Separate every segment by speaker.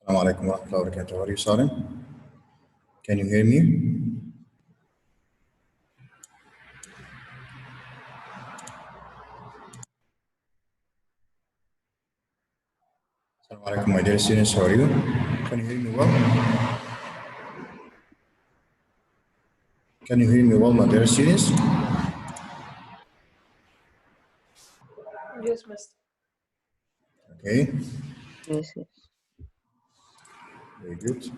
Speaker 1: Assalamu alaikum wa rahmatullahi wa barakatuh. How are you, Salim? Can you hear me? Assalamu alaikum, my dear students. How are you? Can you hear me well? Can you hear me well, my dear students?
Speaker 2: Yes, Master.
Speaker 1: Okay,
Speaker 3: Yes, yes.
Speaker 1: very good.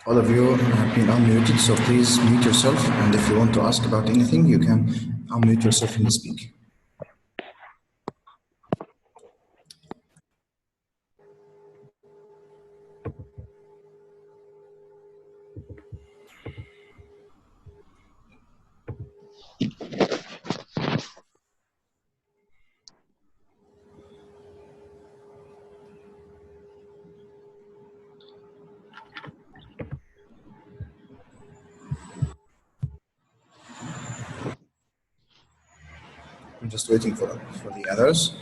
Speaker 1: All of you have been unmuted, so please mute yourself. And if you want to ask about anything, you can unmute yourself and speak. I'm just waiting for the others.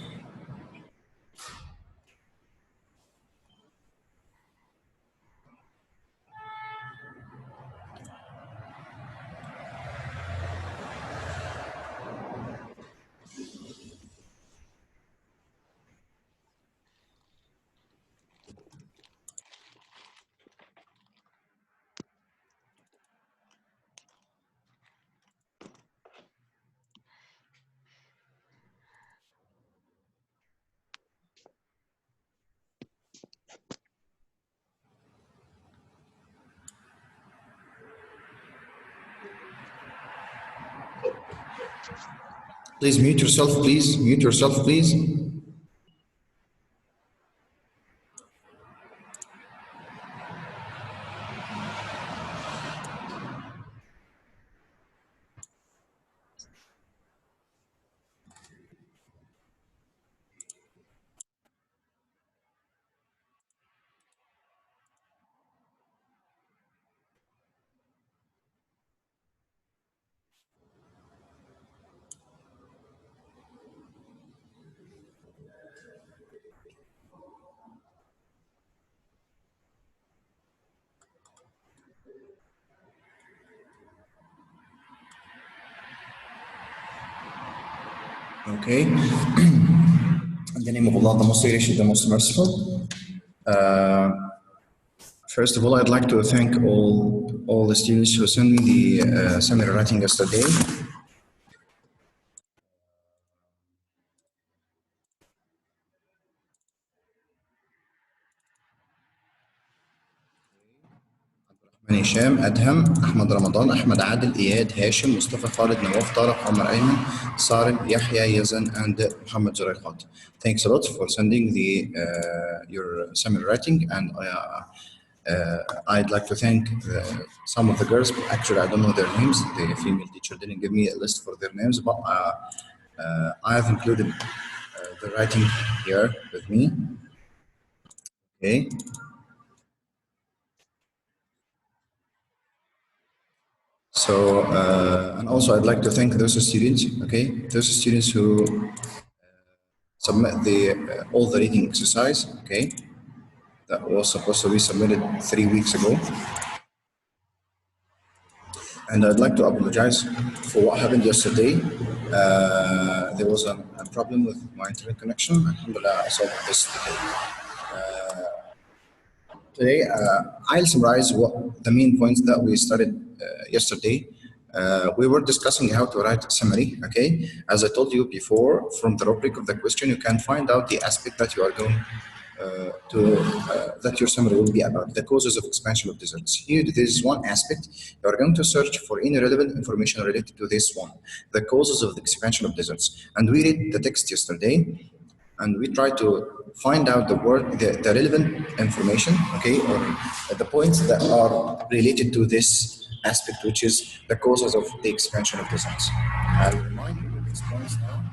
Speaker 1: Please mute yourself, please. Mute yourself, please. Okay. In the name of Allah, the most gracious, the most merciful. First of all, I'd like to thank all the students who sent me the seminar writing yesterday. هشام، أدهم، أحمد رمضان، أحمد عادل، إياد، هاشم، مصطفى خالد، نواف، طارق، عمر أيمن، صارم، Yahya, Yazan, and Muhammad Zuraikhat. Thanks a lot for sending your seminar writing, and I'd like to thank some of the girls. Actually, I don't know their names. The female teacher didn't give me a list for their names, but I have included the writing here with me. Okay. So, and also I'd like to thank those students, okay, those students who submit all the reading exercise, okay, that was supposed to be submitted 3 weeks ago. And I'd like to apologize for what happened yesterday. There was a problem with my internet connection. Alhamdulillah, I solved this today. Today, I'll summarize what the main points that we started yesterday. We were discussing how to write a summary, okay? As I told you before, from the rubric of the question, you can find out the aspect that you are going that your summary will be about the causes of expansion of deserts. Here, there is one aspect. You are going to search for any relevant information related to this one, the causes of the expansion of deserts. And we read the text yesterday, and we try to find out the relevant information, okay, or the points that are related to this aspect, which is the causes of the expansion of deserts. I'll remind you of these points now.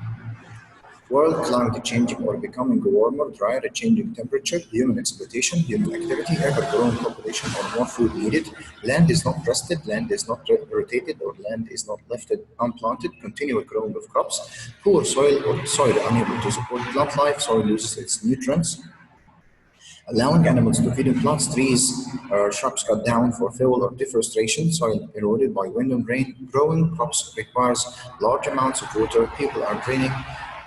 Speaker 1: World climate changing or becoming warmer, drier, changing temperature, human exploitation, human activity, ever-growing population or more food needed, land is not rested, land is not rotated, or land is not left unplanted, continual growing of crops, poor soil or soil unable to support plant life, soil loses its nutrients, allowing animals to feed on plants, trees, or shrubs cut down for fuel or deforestation, soil eroded by wind and rain, growing crops requires large amounts of water, people are draining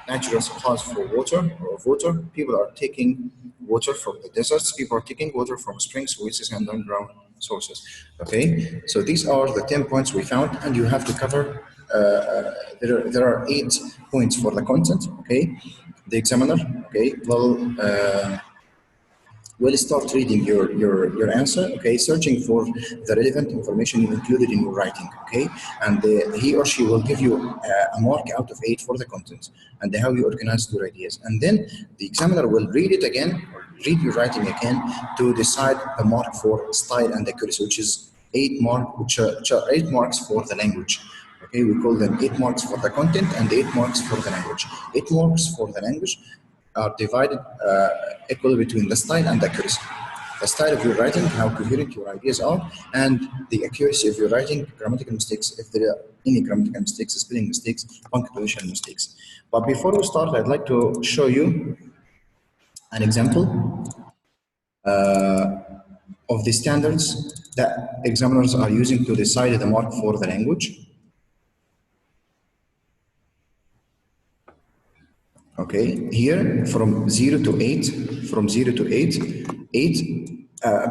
Speaker 1: natural supplies for water, people are taking water from the deserts, people are taking water from springs, oases, and underground sources. Okay, so these are the 10 points we found, and you have to cover, there are 8 points for the content, okay? The examiner, okay, will start reading your answer, okay, searching for the relevant information included in your writing, okay, and he or she will give you a mark out of 8 for the content and how you organize your ideas, and then the examiner will read it again, or read your writing again to decide the mark for style and accuracy, which is 8 marks for the language. Okay, we call them 8 marks for the content and 8 marks for the language. 8 marks for the language are divided equally between the style and accuracy. The style of your writing, how coherent your ideas are, and the accuracy of your writing, grammatical mistakes, if there are any grammatical mistakes, spelling mistakes, punctuation mistakes. But before we start, I'd like to show you an example of the standards that examiners are using to decide the mark for the language. Okay, here from 0 to 8,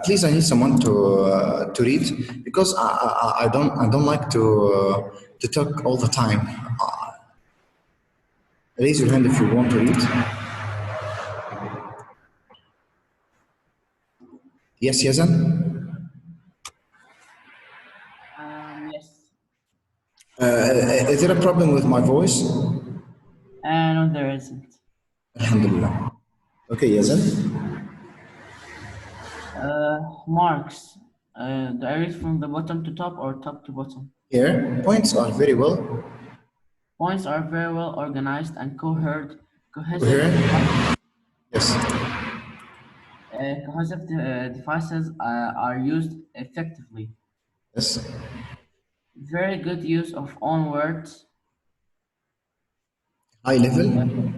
Speaker 1: please, I need someone to read, because I don't like to talk all the time. Raise your hand if you want to read. Yes, Yazan?
Speaker 2: Yes.
Speaker 1: Is there a problem with my voice?
Speaker 2: No, there isn't.
Speaker 1: Alhamdulillah. Okay, Yazan?
Speaker 2: Marks. Do I read from the bottom to top or top to bottom?
Speaker 1: Here, points are very well.
Speaker 2: Points are very well organized and cohesive.
Speaker 1: Yes.
Speaker 2: Cohesive devices are used effectively.
Speaker 1: Yes.
Speaker 2: Very good use of own words.
Speaker 1: High level.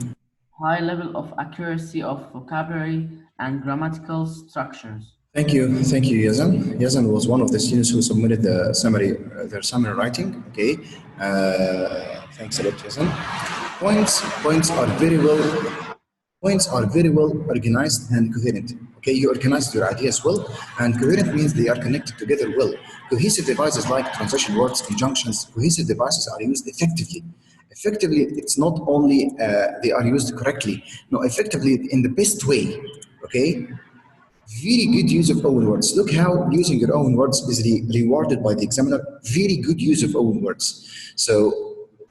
Speaker 2: High level of accuracy of vocabulary and grammatical structures.
Speaker 1: Thank you, Yazan. Yazan was one of the students who submitted the summary, their summary writing. Okay, thanks a lot, Yazan. Points are very well organized and coherent. Okay, you organized your ideas well, and coherent means they are connected together well. Cohesive devices like transition words, conjunctions, cohesive devices are used effectively. Effectively, it's not only they are used correctly, no, effectively in the best way. Okay. Very good use of own words. Look how using your own words is rewarded by the examiner. Very good use of own words. So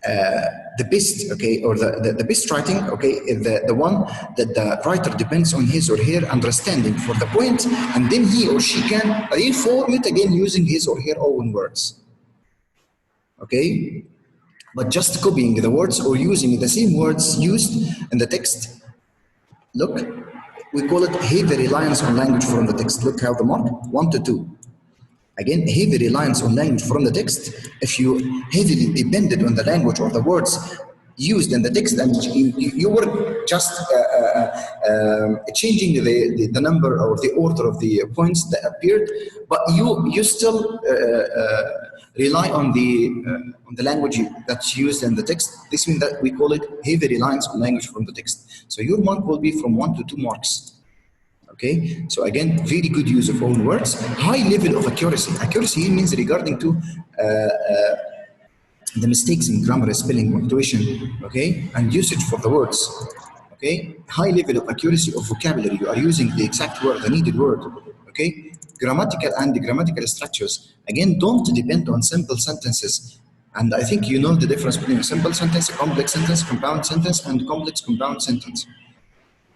Speaker 1: the best, okay, or the best writing, okay, is the one that the writer depends on his or her understanding for the point, and then he or she can reform it again using his or her own words. Okay, but just copying the words or using the same words used in the text. Look. We call it heavy reliance on language from the text. Look how the mark, 1 to 2. Again, heavy reliance on language from the text. If you heavily depended on the language or the words used in the text, and you were just changing the number or the order of the points that appeared, but you still rely on the language that's used in the text. This means that we call it heavy reliance on language from the text. So your mark will be from 1 to 2 marks. Okay, so again, very good use of own words. High level of accuracy. Accuracy means regarding to the mistakes in grammar, spelling, punctuation, okay, and usage for the words. Okay, high level of accuracy of vocabulary. You are using the exact word, the needed word. Okay, grammatical and grammatical structures. Again, don't depend on simple sentences. And I think you know the difference between a simple sentence, a complex sentence, compound sentence, and complex compound sentence.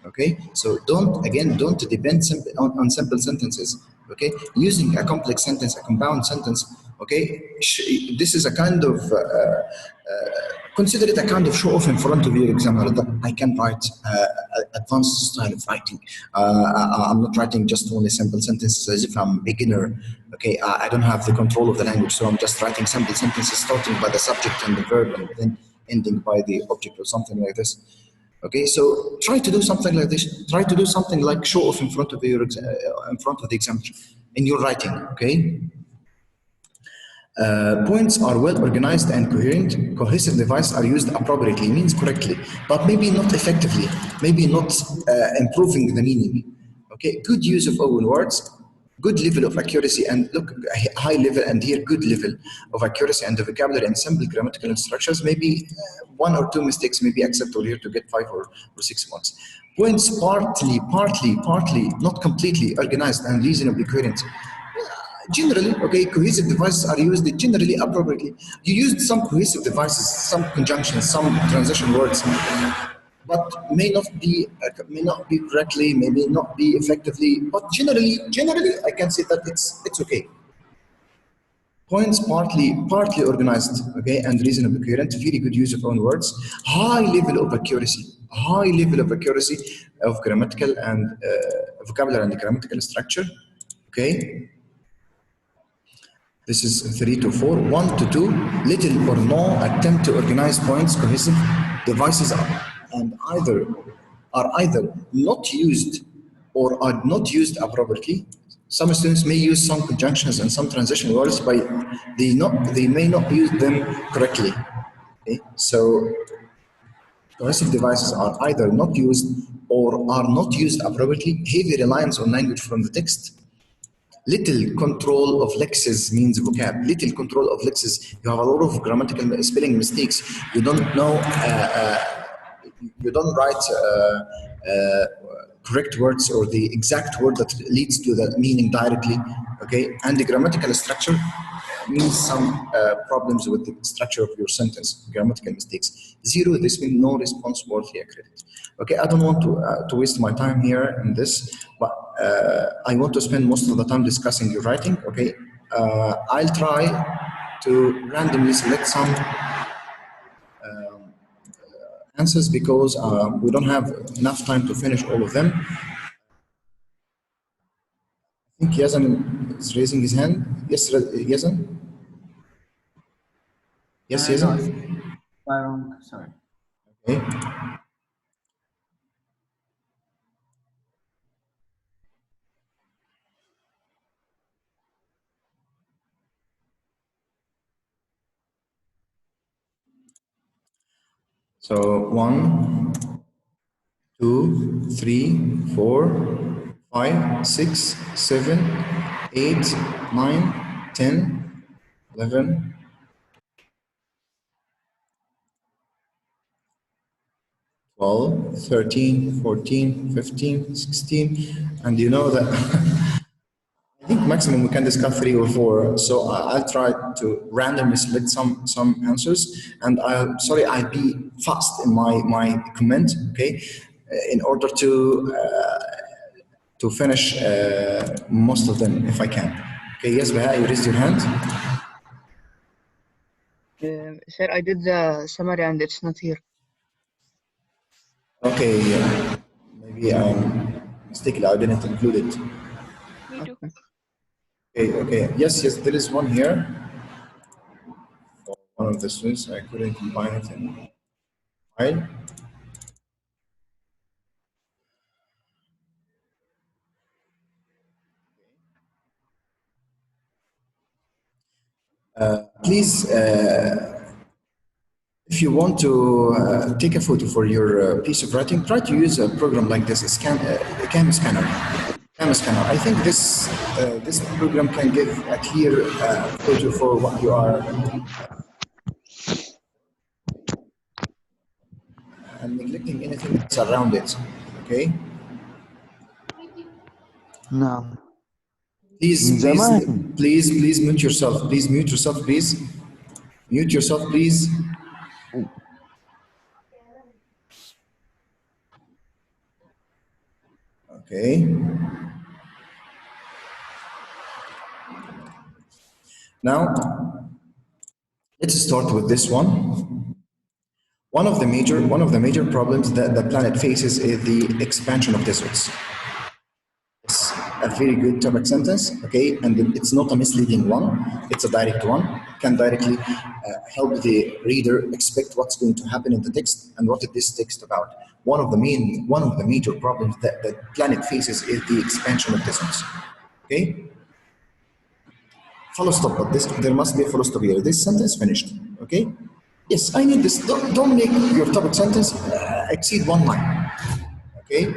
Speaker 1: Okay, so don't depend on simple sentences. Okay, using a complex sentence, a compound sentence. Okay, this is a kind of consider it a kind of show off in front of your examiner that I can write advanced style of writing. I'm not writing just only simple sentences as if I'm a beginner. Okay, I don't have the control of the language, so I'm just writing simple sentences starting by the subject and the verb and then ending by the object or something like this. Okay, so try to do something like this. Try to do something like show off in front of your in front of the examiner in your writing. Okay. Points are well organized and coherent. Cohesive devices are used appropriately, means correctly, but maybe not effectively. Maybe not improving the meaning. Okay. Good use of own words. Good level of accuracy and look high level and here good level of accuracy and the vocabulary and simple grammatical structures. Maybe one or two mistakes may be acceptable here to get 5 or 6 marks. Points partly, not completely organized and reasonably coherent. Generally, okay, cohesive devices are used generally appropriately. You used some cohesive devices, some conjunctions, some transition words, but may not be correctly, maybe not be effectively. But generally, I can say that it's okay. Points partly organized, okay, and reasonably coherent. Very good use of own words. High level of accuracy of grammatical and vocabulary and grammatical structure. Okay. This is 3 to 4. 1 to 2, little or no attempt to organize points. Cohesive devices are either not used or are not used appropriately. Some students may use some conjunctions and some transition words, but they may not use them correctly. Okay? So cohesive devices are either not used or are not used appropriately. Heavy reliance on language from the text. Little control of lexes means vocab. Little control of lexes. You have a lot of grammatical spelling mistakes. You don't know. You don't write correct words or the exact word that leads to the meaning directly. Okay, and the grammatical structure means some problems with the structure of your sentence. Grammatical mistakes. 0. This means no response worthy accurate. Okay, I don't want to waste my time here in this, but I want to spend most of the time discussing your writing. Okay, I'll try to randomly select some answers because we don't have enough time to finish all of them. I think Yazan is raising his hand. Yes, Yazan? Yes, Yazan?
Speaker 2: No, sorry.
Speaker 1: Okay. So 1, 2, 3, 4, 5, 6, 7, 8, 9, 10, 11, 12, 13, 14, 15, 16, and you know that I think maximum we can discuss 3 or 4. So I'll try to randomly select some answers, and I'll be fast in my comment, okay, in order to finish most of them if I can. Okay, yes, Baha, you raised your hand.
Speaker 3: Sir, I did the summary and it's not here.
Speaker 1: Okay, maybe mistakenly I didn't include it.
Speaker 3: Me too.
Speaker 1: Okay, yes, there is one here. For one of the students, I couldn't combine it in file. Please, if you want to take a photo for your piece of writing, try to use a program like this, a Cam Scanner. I think this program can give a clear photo for what you are. I'm neglecting anything. around it. Okay.
Speaker 4: نعم.
Speaker 1: Please,
Speaker 4: من
Speaker 1: please,
Speaker 4: زمان.
Speaker 1: please mute yourself. Please mute yourself, please. Mute yourself, please. Okay. Now, let's start with this one. One of the major problems that the planet faces is the expansion of deserts. It's a very good topic sentence, okay, and it's not a misleading one. It's a direct one. Can directly help the reader expect what's going to happen in the text and what is this text about. One of the major problems that the planet faces is the expansion of deserts. Okay. Full stop, but there must be a full stop here. This sentence finished. Okay. Yes, I need this. Don't make your topic sentence exceed one line. Okay.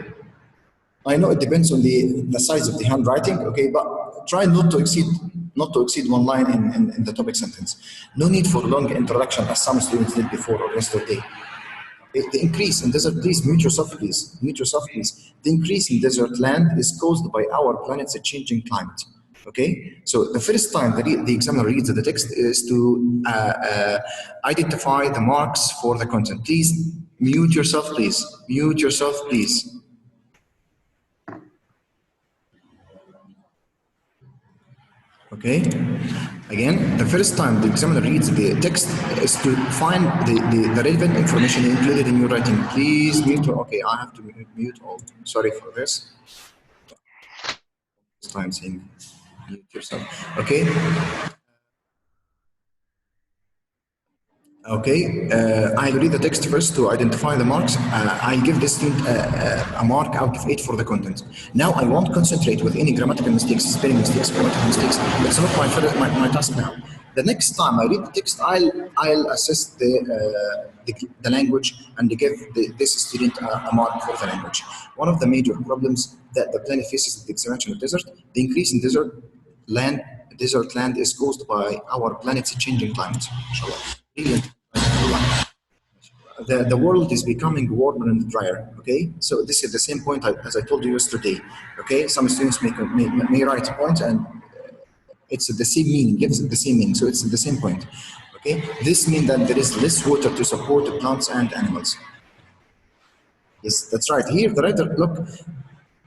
Speaker 1: I know it depends on the size of the handwriting, okay, but try not to exceed one line in the topic sentence. No need for long introduction as some students did before or yesterday. The increase in desert, please mute yourself, please. Mute yourself, please. The increase in desert land is caused by our planet's changing climate. Okay, so the first time the examiner reads the text is to identify the marks for the content. Please mute yourself, please. Mute yourself, please. Okay, again, the first time the examiner reads the text is to find the relevant information included in your writing. Please mute. Okay, I have to mute all. Sorry for this. This time saying mute yourself. Okay. Okay, I'll read the text first to identify the marks. I give this student a mark out of 8 for the content. Now I won't concentrate with any grammatical mistakes, spelling mistakes, grammatic mistakes. That's not my task now. The next time I read the text, I'll assess the language and give this student a mark for the language. One of the major problems that the planet faces is the expansion of desert. The increase in desert land is caused by our planet's changing climate. Inshallah. Brilliant. The world is becoming warmer and drier. Okay, so this is the same point as I told you yesterday. Okay, some students may write a point and it's the same meaning, gives it the same meaning, so it's the same point. Okay, this means that there is less water to support the plants and animals. Yes, that's right. Here, the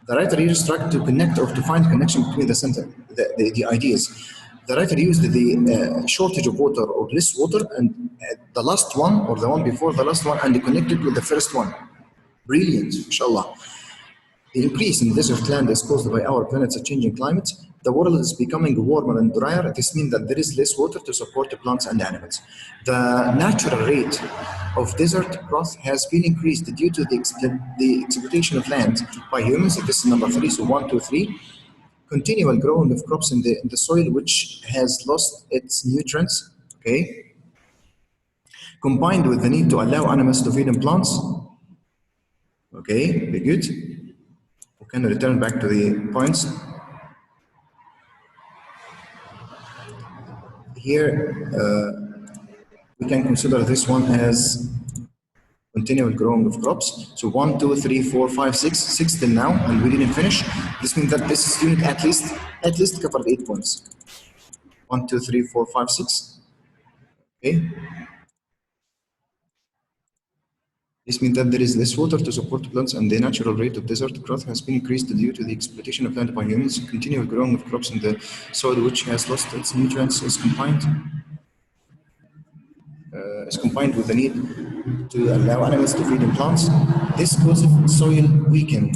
Speaker 1: writer here struck to connect or to find connection between the ideas. The writer used the shortage of water or less water and the last one or the one before the last one and connected with the first one. Brilliant, inshallah. The increase in desert land is caused by our planet's changing climate. The world is becoming warmer and drier. This means that there is less water to support the plants and animals. The natural rate of desert growth has been increased due to the exploitation of land by humans. This is number 3, so 1, 2, 3. Continual growing of crops in the soil which has lost its nutrients, okay, combined with the need to allow animals to feed on plants. Okay, very good. We can return back to the points. Here, we can consider this one as continual growing of crops. So 1, 2, 3, 4, 5, 6 till now, and we didn't finish. This means that this student at least covered 8 points. 1, 2, 3, 4, 5, 6. Okay. This means that there is less water to support plants and the natural rate of desert growth has been increased due to the exploitation of land by humans. Continual growing of crops in the soil which has lost its nutrients is combined with the need to allow animals to feed on plants. This causes soil weaken.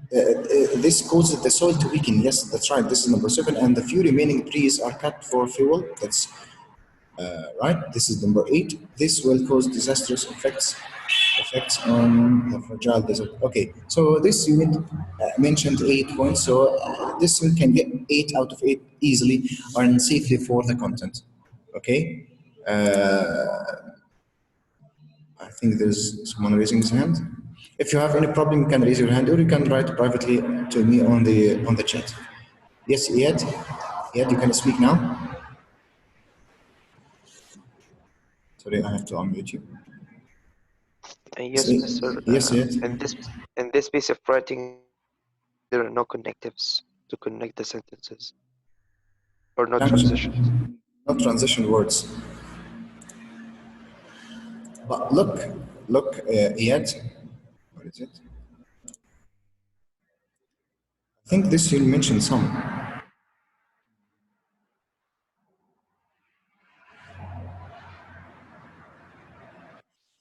Speaker 1: This causes the soil to weaken. Yes, that's right. This is number 7. And the few remaining trees are cut for fuel. That's right. This is number 8. This will cause disastrous effects on the fragile desert. Okay, so this unit mentioned 8 points. So this unit can get 8 out of 8 easily and safely for the content. Okay. I think there's someone raising his hand. If you have any problem, you can raise your hand or you can write privately to me on the chat. Yes, Iyad, you can speak now. Sorry, I have to unmute you.
Speaker 4: Yes, Mr.
Speaker 1: Yes, yes.
Speaker 4: In this piece of writing, there are no connectives to connect the sentences, or no transitions.
Speaker 1: Not transition words. But look, Iyad. What is it? I think this you mentioned some.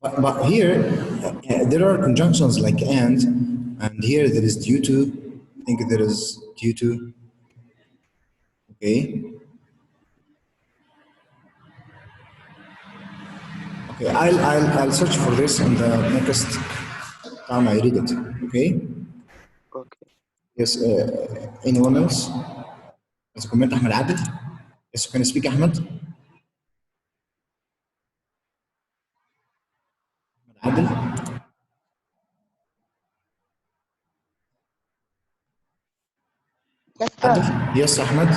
Speaker 1: But here, there are conjunctions like and here there is due to. I think there is due to. Okay. Okay, I'll search for this in the next time I read it. Okay.
Speaker 4: Okay.
Speaker 1: Yes. Anyone else? As a comment, Ahmed Adil. Yes, can you speak, Ahmed? Adil.
Speaker 5: Yes,
Speaker 1: Adil.
Speaker 5: sir.
Speaker 1: Yes, Ahmed.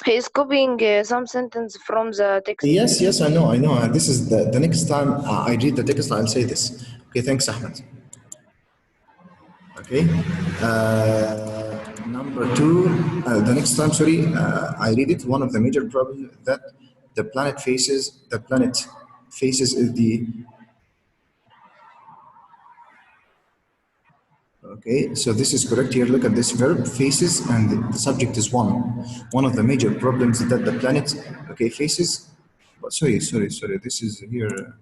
Speaker 5: He is copying some sentence from the text.
Speaker 1: Yes, yes, I know. This is the next time I read the text, I'll say this. Okay, thanks, Ahmed. Okay. Number two, the next time, sorry, I read it. One of the major problems that the planet faces is the. Okay, so this is correct here. Look at this verb, faces, and the subject is one. One of the major problems that the planet, okay, faces. But sorry. This is here.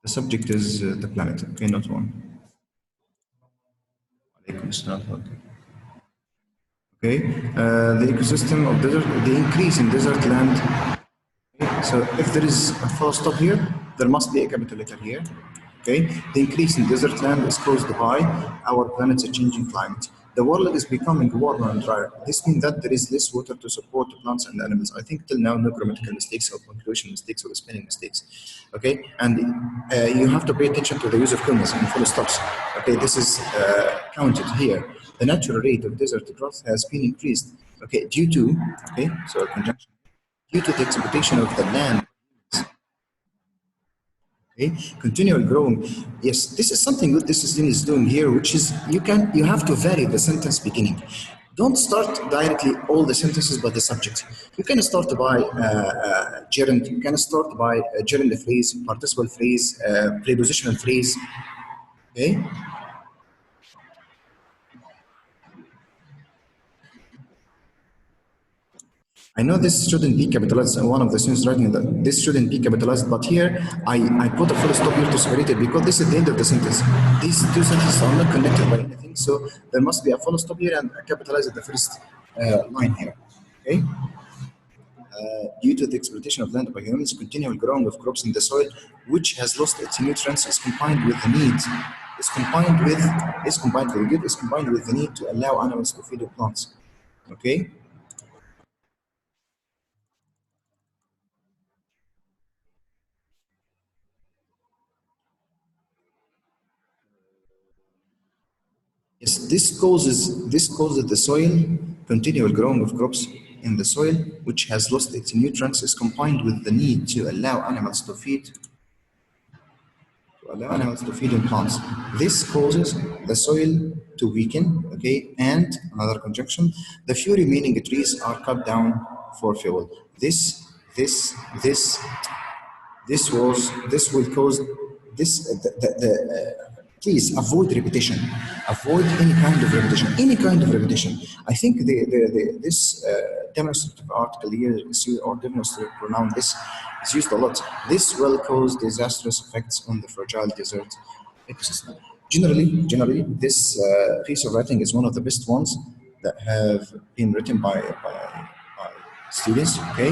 Speaker 1: The subject is the planet. Okay, not one. Okay, the ecosystem of desert, the increase in desert land. Okay? So if there is a full stop here, there must be a capital letter here. Okay, the increase in desert land is caused by our planet's changing climate. The world is becoming warmer and drier. This means that there is less water to support plants and animals. I think till now no grammatical mistakes or punctuation mistakes or spelling mistakes. Okay, and you have to pay attention to the use of commas and full stops. Okay, this is counted here. The natural rate of desert growth has been increased. Okay, due to so a conjunction due to the exploitation of the land. Okay, continual growing. Yes, this is something good this thing is doing here, which is you have to vary the sentence beginning. Don't start directly all the sentences by the subject. You can start by gerund. You can start by a gerund phrase, participle phrase, prepositional phrase. Okay. I know this shouldn't be capitalized. One of the students writing that this shouldn't be capitalized, but here I put a full stop here to separate it because this is the end of the sentence. These two sentences are not connected by anything, so there must be a full stop here and capitalize at the first line here. Okay. Due to the exploitation of land by humans, continual growing of crops in the soil, which has lost its nutrients, is combined with the need. Is combined with the need to allow animals to feed on plants. Okay. Yes, this causes the soil continual growing of crops in the soil, which has lost its nutrients, is combined with the need to allow animals to feed on plants. This causes the soil to weaken. Okay, and another conjunction: the few remaining trees are cut down for fuel. This will cause this please avoid repetition. Avoid any kind of repetition. I think this demonstrative article here or demonstrative pronoun this is used a lot. This will cause disastrous effects on the fragile desert ecosystem. Generally, this piece of writing is one of the best ones that have been written by students. Okay.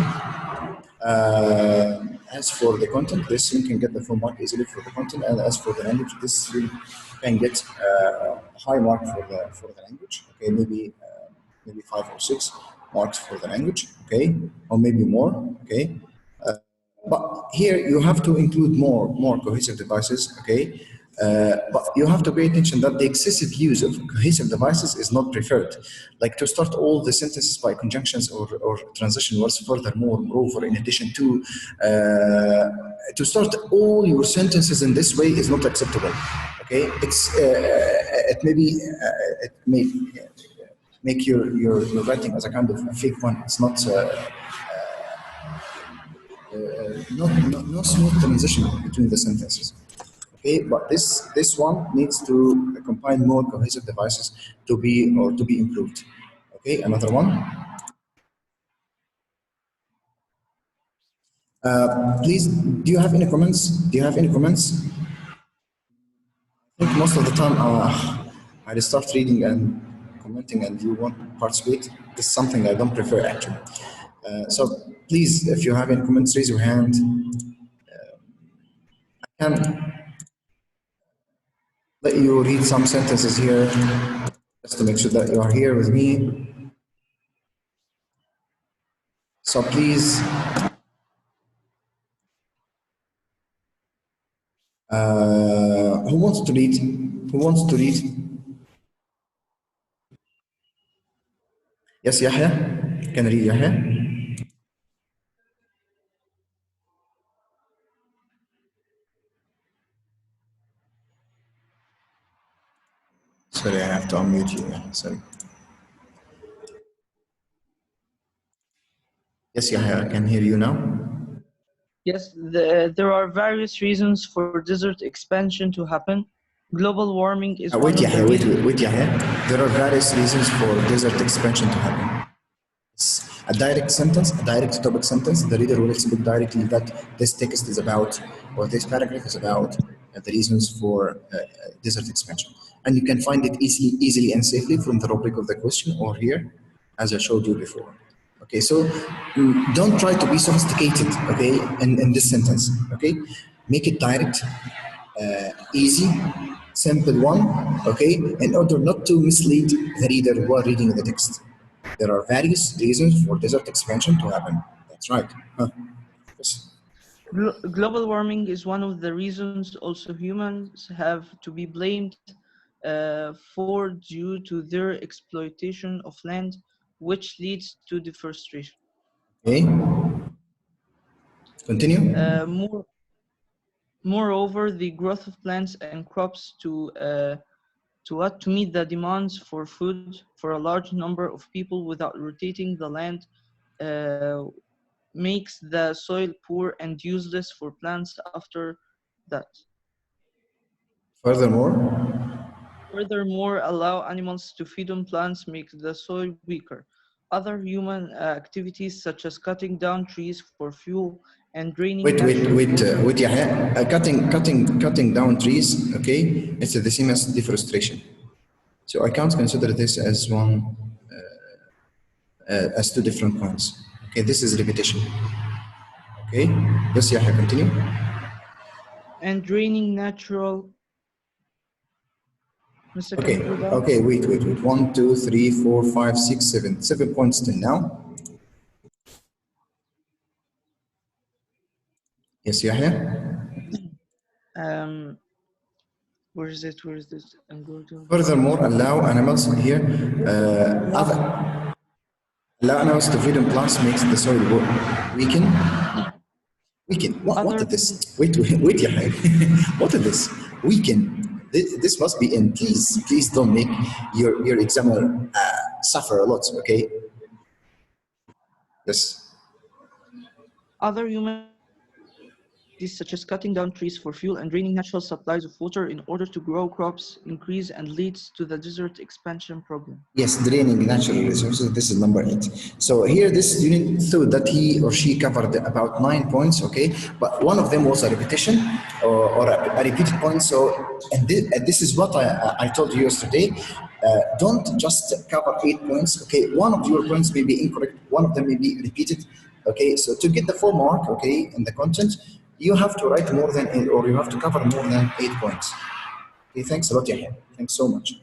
Speaker 1: As for the content, this you can get the full mark easily for the content, and as for the language, this you can get a high mark for the language. Okay, maybe 5 or 6 marks for the language. Okay, or maybe more. Okay, but here you have to include more cohesive devices. Okay, But you have to pay attention that the excessive use of cohesive devices is not preferred. Like to start all the sentences by conjunctions or transition words. Furthermore, moreover, in addition to start all your sentences in this way is not acceptable. Okay, it may make your writing as a kind of a fake one. It's not. No smooth transition between the sentences. Okay, but this one needs to combine more cohesive devices to be improved. Okay, another one. Please, do you have any comments? I think most of the time I start reading and commenting and you won't participate. This is something I don't prefer actually. So please, if you have any comments, raise your hand. I can let you read some sentences here just to make sure that you are here with me. So please, who wants to read? Yes, Yahya. Can read Yahya? Sorry, I have to unmute you. Sorry. Yes, Yahya, I can hear you now.
Speaker 6: Yes, there are various reasons for desert expansion to happen. Global warming is
Speaker 1: Wait, Yahya, wait, Yahya. There are various reasons for desert expansion to happen. It's a direct sentence, a direct topic sentence. The reader will expect directly that this text is about, or this paragraph is about the reasons for desert expansion. And you can find it easily and safely from the rubric of the question or here, as I showed you before. Okay, so don't try to be sophisticated, okay, in this sentence, okay? Make it direct, easy, simple one, okay, in order not to mislead the reader who are reading the text. There are various reasons for desert expansion to happen. That's right. Huh. Yes.
Speaker 6: Global warming is one of the reasons. Also, humans have to be blamed for due to their exploitation of land, which leads to deforestation.
Speaker 1: Okay. Continue.
Speaker 6: Moreover, the growth of plants and crops to meet the demands for food for a large number of people without rotating the land makes the soil poor and useless for plants after that. Furthermore, allow animals to feed on plants makes the soil weaker. Other human activities such as cutting down trees for fuel and draining.
Speaker 1: Wait, Yahya. Cutting down trees, okay, it's the same as deforestation. So I can't consider this as one, as two different points. Okay, this is repetition. Okay, yes, Yahya, continue.
Speaker 6: And draining natural.
Speaker 1: Okay, wait. 1, 2, 3, 4, 5, 6, 7. 7 points till now. Yes, Yahya.
Speaker 6: Where is this?
Speaker 1: Furthermore, allow animals here. Allow animals to feed on plants makes the soil weaken. What is this? Wait, Yahya. What is this? Weaken. This must be in. Please don't make your examiner suffer a lot. Okay. Yes.
Speaker 6: Other human such as cutting down trees for fuel and draining natural supplies of water in order to grow crops increase and leads to the desert expansion problem.
Speaker 1: Yes, draining natural resources. This is number 8. So here this student thought that he or she covered about 9 points, okay? But one of them was a repetition or a repeated point. So and this is what I told you yesterday. Don't just cover 8 points, okay? One of your points may be incorrect. One of them may be repeated, okay? So to get the full mark, okay, in the content, you have to write more than 8, or you have to cover more than 8 points. Okay, thanks a lot, Yahya. Thanks so much.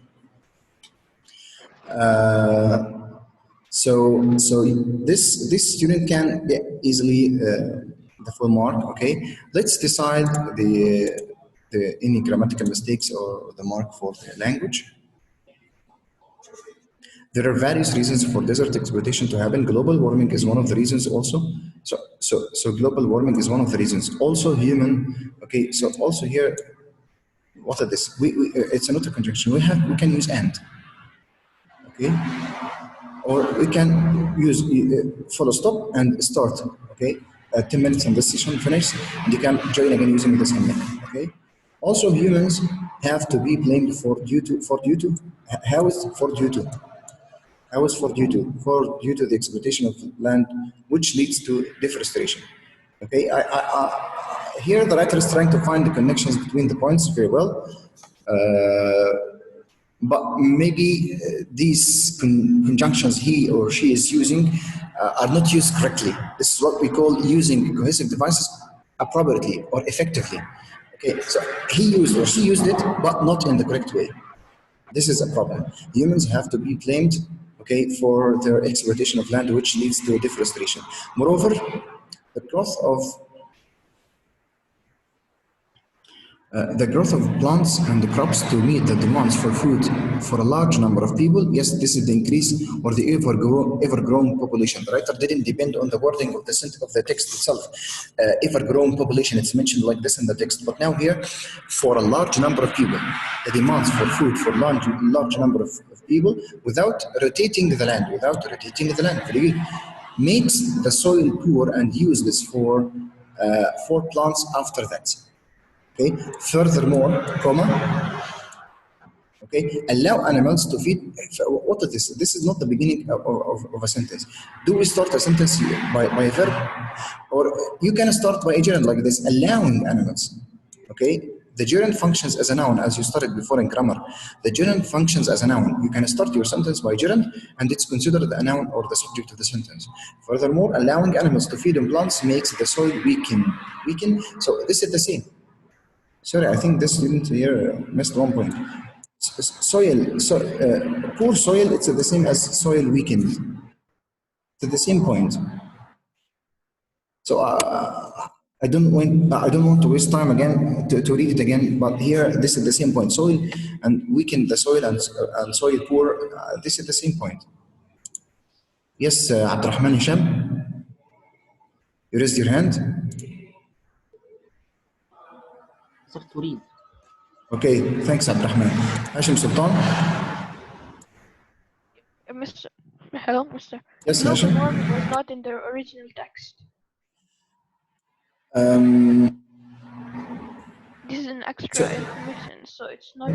Speaker 1: So this student can get easily the full mark. Okay, let's decide the any grammatical mistakes or the mark for the language. There are various reasons for desert exploitation to happen. Global warming is one of the reasons also. So global warming is one of the reasons. Also human, okay, so also here, what are this? It's an auto-conjunction. We can use and, okay? Or we can use follow stop and start, okay? 10 minutes in this session finished, and you can join again using the same method, okay? Also humans have to be blamed for due to, how is for due to? How is for due to? For due to the exploitation of land, which leads to deforestation. Okay, here the writer is trying to find the connections between the points very well, but maybe these conjunctions he or she is using are not used correctly. This is what we call using cohesive devices appropriately or effectively. Okay, so he used or she used it, but not in the correct way. This is a problem. Humans have to be blamed, okay, for their exploitation of land, which leads to deforestation. Moreover, the growth of plants and the crops to meet the demands for food for a large number of people, yes, this is the increase or the ever-growing population. The writer didn't depend on the wording of the text itself. Ever-growing population, it's mentioned like this in the text. But now here, for a large number of people, the demands for food for large number of people without rotating the land, very good, makes the soil poor and useless for plants after that. Okay. Furthermore, okay, allow animals to feed. What is this? This is not the beginning of a sentence. Do we start a sentence by a verb, or you can start by a gerund like this? Allowing animals. Okay, the gerund functions as a noun, as you studied before in grammar. The gerund functions as a noun. You can start your sentence by gerund, and it's considered a noun or the subject of the sentence. Furthermore, allowing animals to feed on plants makes the soil weaken. So this is the same. Sorry, I think this student here missed one point. Poor soil, it's the same as soil weakened. It's the same point. So I don't want to waste time again to read it again, but here this is the same point. Soil and weaken the soil and soil poor, this is the same point. Yes, Abdurrahman Hisham, you raised your hand. Okay, thanks Abdurrahman. Hashim Sultan.
Speaker 7: Hello, Mr.
Speaker 1: Yes,
Speaker 7: Global
Speaker 1: Hashim.
Speaker 7: warming was not in the original text. This is an extra information, so it's not.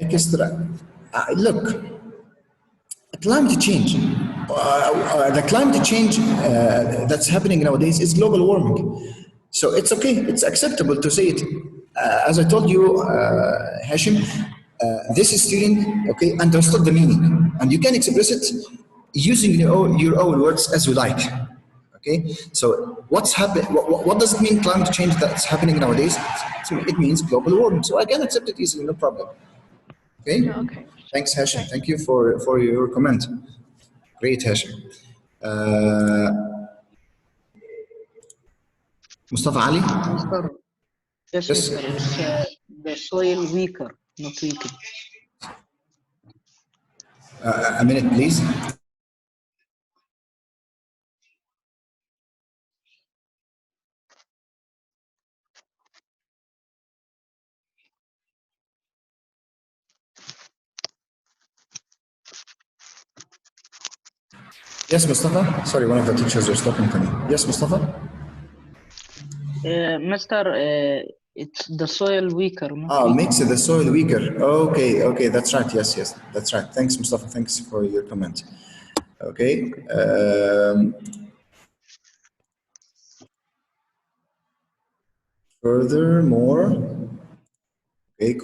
Speaker 1: Extra. Look, climate change. The climate change that's happening nowadays is global warming. So it's okay, it's acceptable to say it. As I told you, Hashim, this student, okay, understood the meaning, and you can express it using your own words as you like. Okay, so what's happening? What does it mean? Climate change that's happening nowadays? It means global warming. So I can accept it easily, no problem. Okay.
Speaker 7: Okay.
Speaker 1: Thanks, Hashim. Thank you for your comment. Great, Hashim. Mustafa Ali.
Speaker 8: Yes,
Speaker 1: Yes.
Speaker 8: sir. It's the soil weaker, not weakened.
Speaker 1: A minute, please. Yes, Mustafa. Sorry, one of the teachers was talking to me. Yes, Mustafa.
Speaker 8: Mister, it's the soil weaker, not weakened.
Speaker 1: Makes the soil weaker. Okay, that's right. Yes, that's right. Thanks, Mustafa. Thanks for your comment. Okay. Furthermore, okay,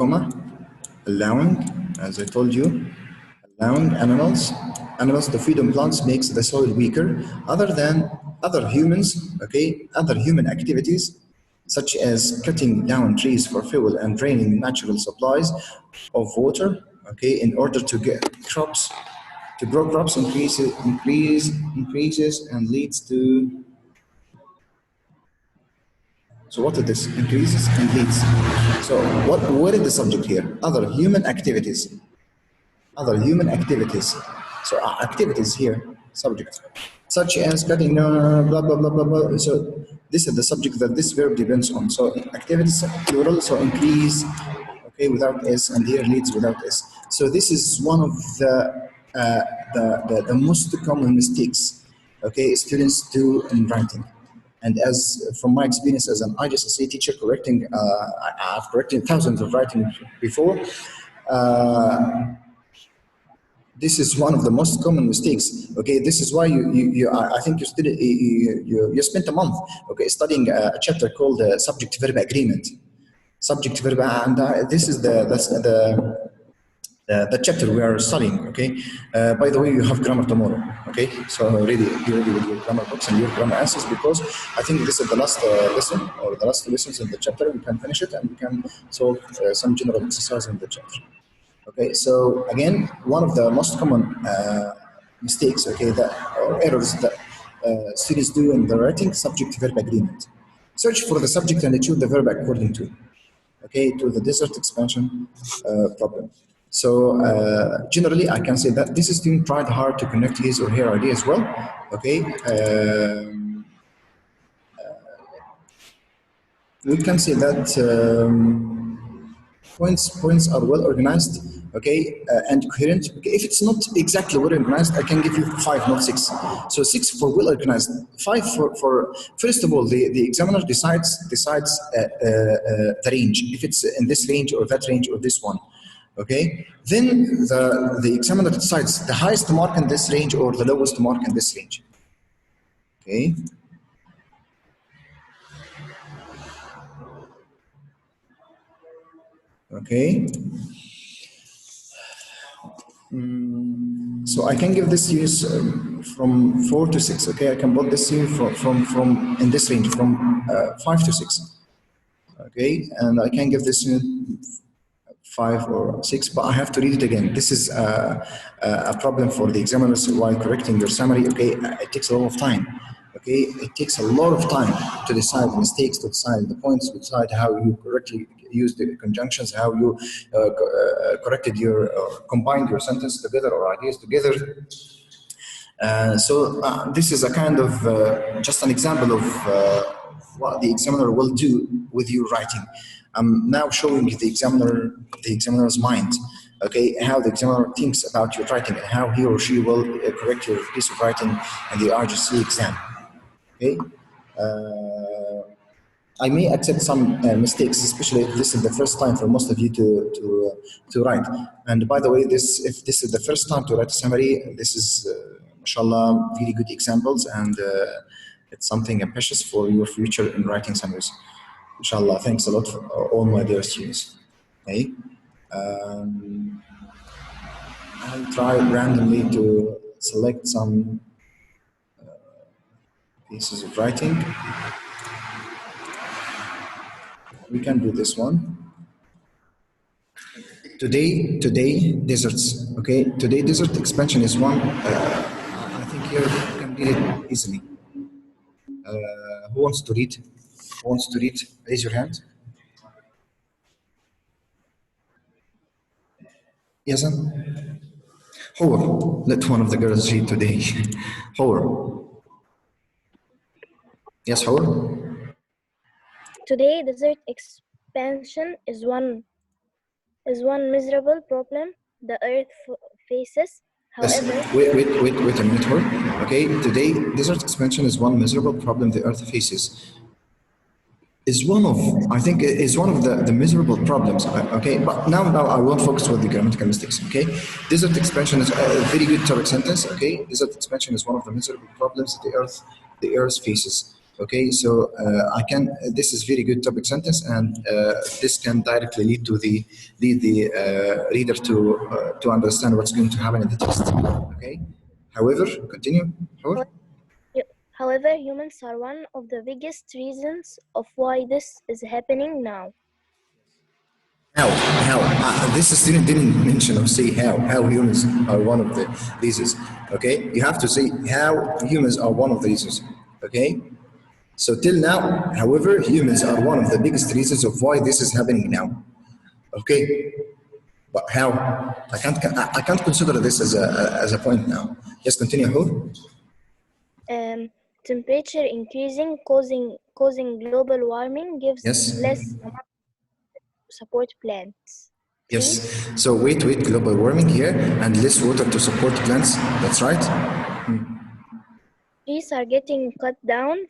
Speaker 1: allowing, as I told you, allowing animals to feed on plants makes the soil weaker. Other human activities, such as cutting down trees for fuel and draining natural supplies of water, okay, in order to grow crops increases and leads to So what is this? Increases and leads. So what is the subject here? Other human activities. Other human activities. So activities here, subject. Such as cutting, blah, blah, blah, blah, blah. So this is the subject that this verb depends on. So activities, plural, so increase, okay, without S, and here leads without S. So this is one of the most common mistakes, okay, students do in writing. And as from my experience as an IGCSE teacher correcting, I've corrected thousands of writing before. This is one of the most common mistakes. Okay, this is why I think you spent a month, okay, studying a chapter called subject-verb agreement. Subject-verb, and this is the chapter we are studying. Okay. By the way, you have grammar tomorrow. Okay, so be ready with your grammar books and your grammar answers, because I think this is the last lesson or the last two lessons in the chapter. We can finish it and we can solve some general exercise in the chapter. Okay, so again, one of the most common mistakes, okay, or errors that students do in the writing, subject-verb agreement. Search for the subject and choose the verb according to, okay, to the desert expansion problem. So generally, I can say that this student tried hard to connect his or her idea as well, okay. We can say that points are well organized, okay, and coherent. Okay, if it's not exactly well organized, I can give you 5, not 6. So 6 for well organized, 5 for first of all, the examiner decides the range, if it's in this range or that range or this one. Okay, then the examiner decides the highest mark in this range or the lowest mark in this range. Okay. Okay. So I can give this use from 4 to 6. Okay, I can put this here from in this range from 5 to 6. Okay, and I can give this 5 or 6, but I have to read it again. This is a problem for the examiners while correcting your summary. Okay, it takes a lot of time. Okay, it takes a lot of time to decide the mistakes, to decide the points, to decide how you correctly use the conjunctions, how you corrected your, combined your sentence together or ideas together. So this is a kind of just an example of what the examiner will do with your writing. I'm now showing you the examiner's mind, okay, how the examiner thinks about your writing and how he or she will correct your piece of writing in the RGC exam. Okay, I may accept some mistakes, especially if this is the first time for most of you to write. And by the way, if this is the first time to write a summary, this is, mashallah, really good examples, and it's something ambitious for your future in writing summaries. Inshallah, thanks a lot for all my dear students. Okay, I'll try randomly to select some pieces of writing. We can do this one. Today, deserts. Okay, today desert expansion is one. I think here you can read it easily. Who wants to read? Who wants to read? Raise your hand. Yes, Hor, let one of the girls read today. Hor. Yes, Hor.
Speaker 9: Today, desert expansion is one miserable problem the Earth faces. However,
Speaker 1: yes. Wait a minute, Hor. Okay, today desert expansion is one miserable problem the Earth faces. I think is one of the miserable problems. Okay, but now I won't focus with the grammatical mistakes. Okay, desert expansion is a very good topic sentence. Okay, desert expansion is one of the miserable problems the Earth faces. Okay, so this is very good topic sentence, and this can directly lead the reader to understand what's going to happen in the text. Okay, however, continue.
Speaker 9: However, humans are one of the biggest reasons of why this is happening now.
Speaker 1: How? This student didn't mention or say how humans are one of the reasons. Okay, you have to say how humans are one of the reasons. Okay. So till now, however, humans are one of the biggest reasons of why this is happening now. Okay, but how? I can't consider this as a point now. Yes, continue. Who?
Speaker 9: Temperature increasing causing global warming gives
Speaker 1: Yes.
Speaker 9: less support plants.
Speaker 1: Yes. So wait, global warming here and less water to support plants. That's right.
Speaker 9: Trees are getting cut down